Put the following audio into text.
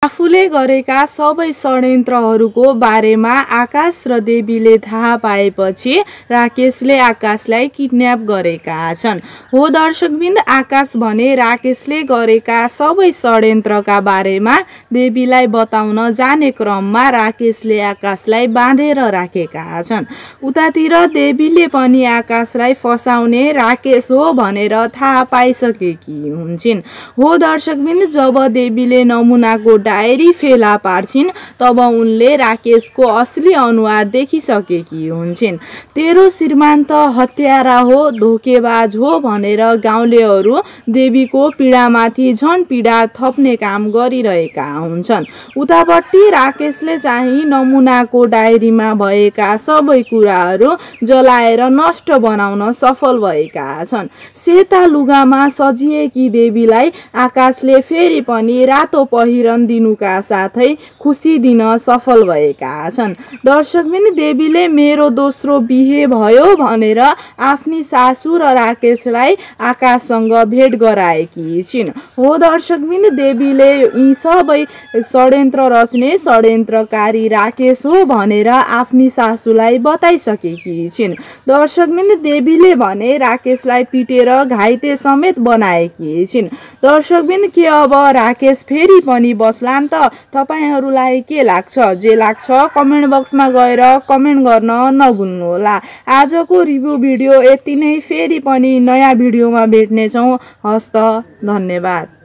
आफूले गरेका सबै षड्यन्त्रहरूको बारेमा आकाश र देवीले थाहा पाएपछि राकेशले आकाशलाई किडन्याप गरेका छन्। हो दर्शकबिन्द, आकाश भने राकेशले गरेका सबै षड्यन्त्रका बारेमा देवीलाई बताउन जाने क्रममा राकेशले आकाशलाई बाँधेर राखेका छन्। उतातिर देवीले पनि आकाशलाई फसाउने राकेश हो भनेर थाहा पाइसकेकी हुन्छन्। हो दर्शकबिन्द, जब देवीले नमुनाको डायरी फेला पार्छिन् तब उनले राकेशको असली अनुहार देखिसकेकी हुन्छन्। तेरो श्रीमान त हत्यारा हो, धोकेबाज हो भनेर गाउँलेहरू देवीको पीडामाथि झन पीडा थप्ने काम गरिरहेका हुन्छन्। उतापट्टि राकेशले चाहिँ नमुनाको डायरीमा भएका सबै कुराहरू जलाएर नष्ट बनाउन सफल भएका छन्। सेता लुगामा सजिएकी देवीलाई आकाशले फेरि पनि रातो पहिरन दिनुका साथै खुसी दिन सफल भएका छन्। दर्शकबिन्द, देवीले मेरो दोस्रो बिहे भयो भनेर आफ्नी सासू र राकेशलाई आकाशसँग भेट गराएकी छिन्। हो दर्शकबिन्द, देवीले यी सबै षड्यन्त्र रच्ने षड्यन्त्रकारी राकेश हो भनेर आफ्नी सासूलाई बताइसकेकी छिन्। दर्शकबिन्द, देवीले भने राकेशलाई पिटेर घाइते समेत बनाएकी छिन्। दर्शकबिन्द, के अब राकेश फेरि पनि बस्लान् त? तपाईहरूलाई के लाग्छ? जे लाग्छ कमेन्ट बक्समा गएर कमेन्ट गर्न नभुल्नुहोला। आजको रिभ्यू भिडियो यति नै। फेरि पनि नयाँ भिडियोमा भेट्नेछौँ। हस्त, धन्यवाद।